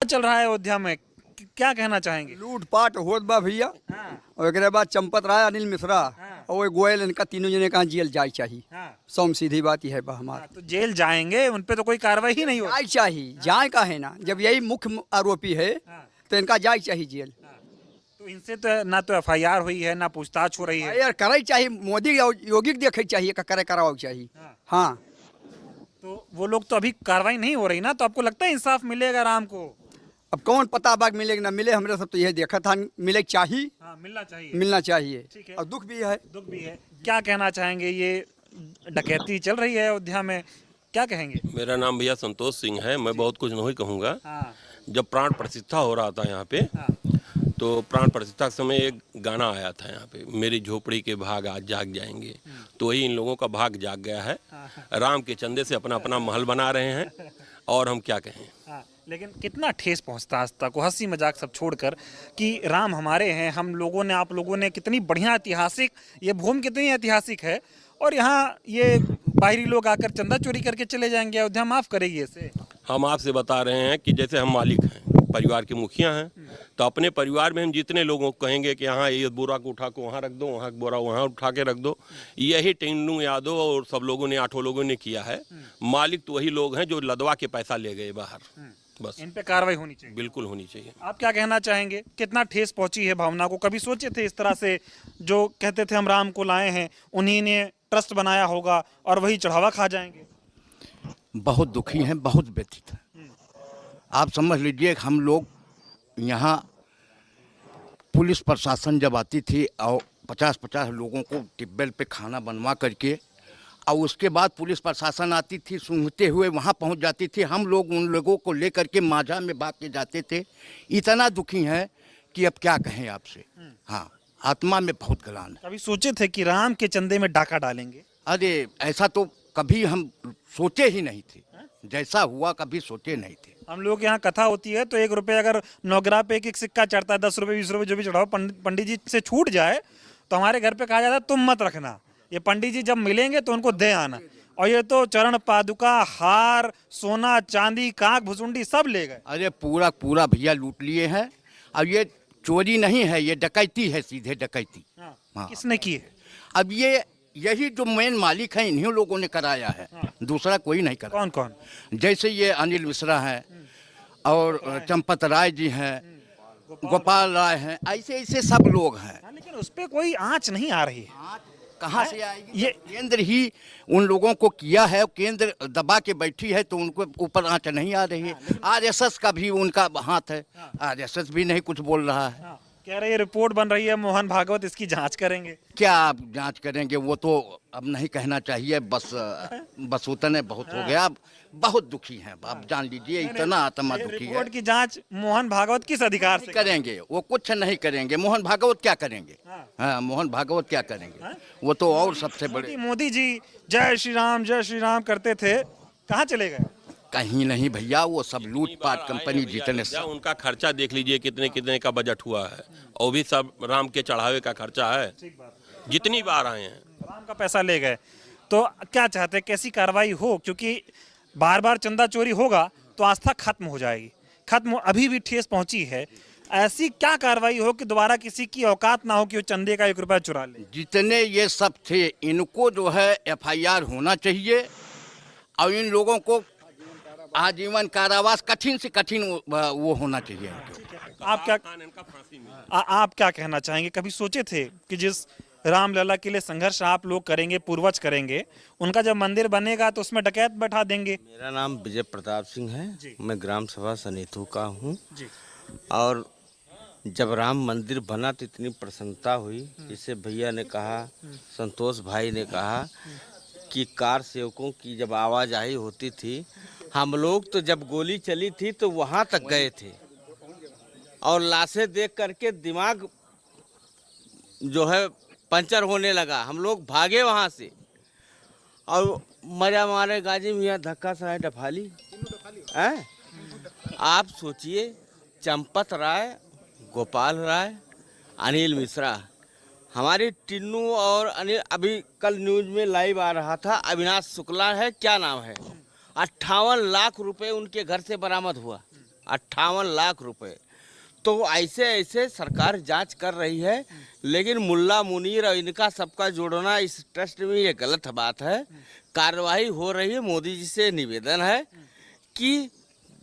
चल रहा है अयोध्या में, क्या कहना चाहेंगे? लूटपाट होत बा भैया। हाँ, और एकरे बाद चंपत राय, अनिल मिश्रा हाँ। और गोयल, इनका तीनों जने कहाँ जेल जाए चाहिए। हाँ, सौम सीधी बात ही है बा हाँ, हमारा। तो जेल जाएंगे, उन पे तो कोई कार्रवाई ही नहीं हो। जाए चाहिए, जाए का है ना, जब यही मुख्य आरोपी है हाँ, तो इनका जाए चाहिए जेल। हाँ। तो इनसे तो ना तो एफआईआर हुई है, ना पूछताछ हो रही है। यार करे चाहिए, मोदी और योगी के देखे चाहिए, का करे कराओ चाहिए। हाँ। हाँ, तो वो लोग तो अभी कार्रवाई नहीं हो रही ना, तो आपको लगता है इंसाफ मिलेगा राम को? अब कौन पता बाग मिले कि ना मिले, हमरे सब तो यही देखा था, मिले चाहिए, हाँ, मिलना चाहिए। मिलना चाहिए। ठीक है। और दुख भी है। दुख भी है। क्या कहना चाहेंगे, ये डकैती चल रही है अयोध्या में, क्या कहेंगे? मेरा नाम भैया संतोष सिंह है। मैं बहुत कुछ नहीं कहूँगा। हाँ, जब प्राण प्रतिष्ठा हो रहा था यहाँ पे, हाँ, तो प्राण प्रतिष्ठा के समय एक गाना आया था यहाँ पे, मेरी झोपड़ी के भाग आज जाग जाएंगे। तो वही इन लोगों का भाग जाग गया है। राम के चंदे से अपना अपना महल बना रहे हैं, और हम क्या कहें। हाँ। लेकिन कितना ठेस पहुंचता आज तक, वो हंसी मजाक सब छोड़कर, कि राम हमारे हैं, हम लोगों ने, आप लोगों ने, कितनी बढ़िया ऐतिहासिक, ये भूमि कितनी ऐतिहासिक है, और यहाँ ये बाहरी लोग आकर चंदा चोरी करके चले जाएंगे, अयोध्या माफ करेगी इसे? हम आपसे बता रहे हैं कि जैसे हम मालिक हैं, परिवार के मुखिया हैं, तो अपने परिवार में हम जितने लोगों को कहेंगे कि हाँ ये बोरा को उठा के वहाँ रख दो, वहाँ बोरा वहाँ उठा के रख दो, यही टेन्नू यादव और सब लोगों ने, 8 लोगों ने किया है। मालिक तो वही लोग हैं जो लदवा के पैसा ले गए बाहर। बस इन पे कार्रवाई होनी चाहिए। बिल्कुल होनी चाहिए। आप क्या कहना चाहेंगे, कितना ठेस पहुंची है भावना को? कभी सोचे थे इस तरह से, जो कहते थे हम राम को लाए हैं, उन्हीं ने ट्रस्ट बनाया होगा और वही चढ़ावा खा जाएंगे? बहुत दुखी हैं, बहुत व्यथित हैं। आप समझ लीजिए, हम लोग यहाँ पुलिस प्रशासन जब आती थी और 50-50 लोगों को टिब्बल पे खाना बनवा करके, और उसके बाद पुलिस प्रशासन आती थी, सूंघते हुए वहाँ पहुँच जाती थी, हम लोग उन लोगों को लेकर के माझा में भाग के जाते थे। इतना दुखी हैं कि अब क्या कहें आपसे। हाँ, आत्मा में बहुत गलान है। कभी सोचे थे कि राम के चंदे में डाका डालेंगे? अरे ऐसा तो कभी हम सोचे ही नहीं थे, जैसा हुआ कभी सोचे नहीं थे। हम लोग यहाँ कथा होती है तो 1 रुपये अगर नौग्रह पे एक सिक्का चढ़ता है, 10 रुपये 20 रुपये जो भी चढ़ाओ, पंडित जी से छूट जाए तो हमारे घर पे कहा जाता है तुम मत रखना, ये पंडित जी जब मिलेंगे तो उनको दे आना। और ये तो चरण पादुका, हार, सोना चांदी, कांक भुसुंडी सब ले गए। अरे पूरा पूरा भैया लूट लिए हैं। अब ये चोरी नहीं है, ये डकैती है, सीधे डकैती। हाँ। किसने की है? अब ये यही जो मेन मालिक हैं, इन्हीं लोगों ने कराया है, दूसरा कोई नहीं करा। कौन कौन? जैसे ये अनिल मिश्रा हैं, और चंपत राय जी हैं, गोपाल राय हैं, ऐसे ऐसे सब लोग हैं। हाँ, लेकिन उस पे कोई आंच नहीं आ रही है। कहाँ से आएगी? ये केंद्र ही उन लोगों को किया है, केंद्र दबा के बैठी है, तो उनको ऊपर आंच नहीं आ रही है। आरएसएस का भी उनका हाथ है, आरएसएस भी नहीं कुछ बोल रहा है। हाँ, कह रहे ये रिपोर्ट बन रही है मोहन भागवत, इसकी जांच करेंगे। क्या आप जांच करेंगे, वो तो अब नहीं कहना चाहिए, बस उतने बहुत हो गया। बहुत दुखी हैं, आप जान लीजिए, इतना आत्मा दुखी है। रिपोर्ट की जांच मोहन भागवत किस अधिकार से करेंगे? वो कुछ नहीं करेंगे। मोहन भागवत क्या करेंगे? हाँ, मोहन भागवत क्या करेंगे? वो तो और सबसे बड़े। मोदी जी जय श्री राम करते थे, कहाँ चले गए? कहीं नहीं भैया, वो सब लूटपाट कंपनी जितने उनका खर्चा देख लीजिए, कितने कितने का बजट हुआ है, और भी सब राम के चढ़ावे का खर्चा है। जितनी बार आए हैं, राम का पैसा ले गए। तो क्या चाहते हैं, कैसी कार्रवाई हो? क्योंकि बार बार चंदा चोरी होगा तो आस्था खत्म हो जाएगी। अभी भी ठेस पहुंची है। ऐसी क्या कार्रवाई हो कि दोबारा किसी की औकात ना हो कि वो चंदे का 1 रुपया चुरा ले? जितने ये सब थे, इनको जो है एफआईआर होना चाहिए, और इन लोगों को आजीवन कारावास, कठिन से कठिन वो होना चाहिए। आप क्या कहना चाहेंगे? कभी सोचे थे कि जिस रामलला के लिए संघर्ष आप लोग करेंगे, पूर्वज करेंगे, उनका जब मंदिर बनेगा तो उसमें डकैत बैठा देंगे? मेरा नाम विजय प्रताप सिंह है, मैं ग्राम सभा सनेतू का हूँ। और जब राम मंदिर बना तो इतनी प्रसन्नता हुई, जिससे भैया ने कहा, संतोष भाई ने कहा कि कार सेवकों की जब आवाजाही होती थी, हम लोग तो जब गोली चली थी तो वहाँ तक गए थे, और लाशें देख करके दिमाग जो है पंचर होने लगा। हम लोग भागे वहाँ से, और मजा मारे गाजी मियाँ धक्का सराय डफाली हैं। आप सोचिए, चंपत राय, गोपाल राय, अनिल मिश्रा, हमारे टिन्नू और अनिल, अभी कल न्यूज़ में लाइव आ रहा था, अविनाश शुक्ला है, क्या नाम है, 58 लाख रुपए उनके घर से बरामद हुआ। 58 लाख रुपए। तो ऐसे ऐसे सरकार जांच कर रही है, लेकिन मुल्ला मुनीर और इनका सबका जोड़ना इस ट्रस्ट में ये गलत बात है। कार्रवाई हो रही है। मोदी जी से निवेदन है कि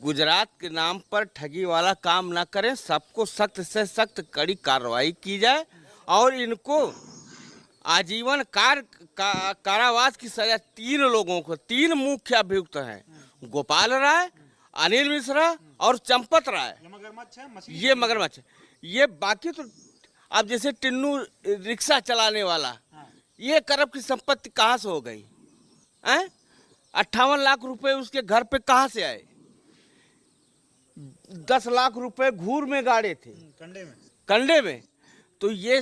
गुजरात के नाम पर ठगी वाला काम ना करें, सबको सख्त से सख्त कड़ी कार्रवाई की जाए और इनको आजीवन कारावास की सजा 3 लोगों को, 3 मुख्य अभियुक्त हैं, गोपाल राय, अनिल मिश्रा और चंपत राय। ये मगरमच्छ है। ये बाकी तो अब जैसे टिन्नू रिक्शा चलाने वाला, ये करप्ट की संपत्ति कहाँ से हो गई? 58 लाख रुपए उसके घर पे कहाँ से आए? 10 लाख रुपए घूर में गाड़े थे, कंडे में। तो ये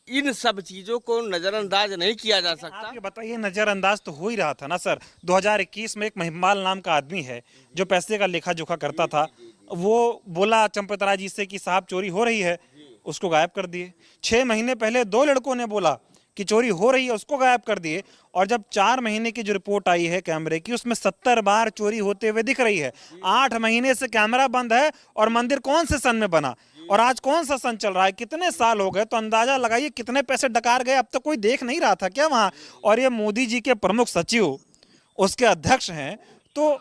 इन सब चीजों को नजरअंदाज नहीं किया जा सकता। आप ये बताइए, नजरअंदाज तो हो ही रहा था ना सर। 2021 में एक महिमाल नाम का आदमी है जो पैसे का लेखा जोखा करता था, वो बोला चंपत राय जी से कि साहब चोरी हो रही है, उसको गायब कर दिए। 6 महीने पहले 2 लड़कों ने बोला कि चोरी हो रही है, उसको गायब कर दिए। और जब 4 महीने की जो रिपोर्ट आई है कैमरे की, उसमें 70 बार चोरी होते हुए दिख रही है। 8 महीने से कैमरा बंद है और मंदिर कौन से सन में बना और आज कौन सा सन चल रहा है? कितने साल हो गए? तो अंदाजा लगाइए कितने पैसे डकार गए। अब तक कोई देख नहीं रहा था क्या वहां? और ये मोदी जी के प्रमुख सचिव उसके अध्यक्ष हैं, तो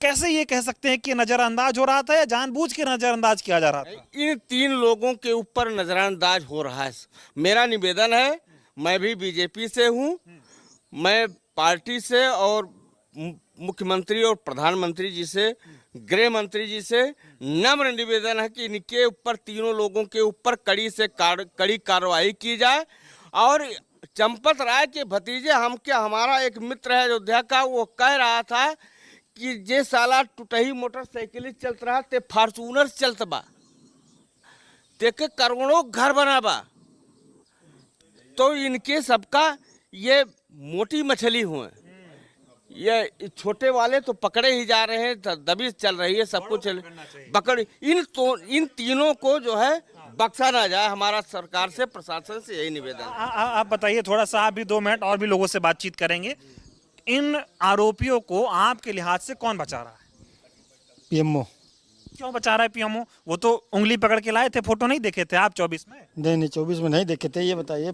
कैसे ये कह सकते हैं कि नजरअंदाज हो रहा था या जानबूझ के नजरअंदाज किया जा रहा था? इन 3 लोगों के ऊपर नजरअंदाज हो रहा है। मेरा निवेदन है, मैं भी बीजेपी से हूँ, मैं पार्टी से और मुख्यमंत्री और प्रधानमंत्री जी से, गृह मंत्री जी से नम्र निवेदन है कि इनके ऊपर, तीनों लोगों के ऊपर कड़ी से कड़ी कार्रवाई की जाए। और चंपत राय के भतीजे हमारा एक मित्र है अयोध्या का, वो कह रहा था कि जे साला टूटही मोटरसाइकिल चलत रहा ते फॉर्चूनर चलत बा, ते के करोड़ों घर बनाबा। तो इनके सबका ये मोटी मछली हुए, ये छोटे वाले तो पकड़े ही जा रहे हैं, दबिश चल रही है, सब कुछ पकड़। इन तीनों को जो है बख्शा ना जाए। हमारा सरकार से, प्रशासन से यही निवेदन है। आप बताइए थोड़ा सा, आप भी 2 मिनट और भी लोगों से बातचीत करेंगे। इन आरोपियों को आपके लिहाज से कौन बचा रहा है? पीएमओ। क्यों बचा रहा है पीएमओ? वो तो उंगली पकड़ के लाए थे, फोटो नहीं देखे थे आप 24 में? नहीं 24 में नहीं देखे थे, ये बताइए।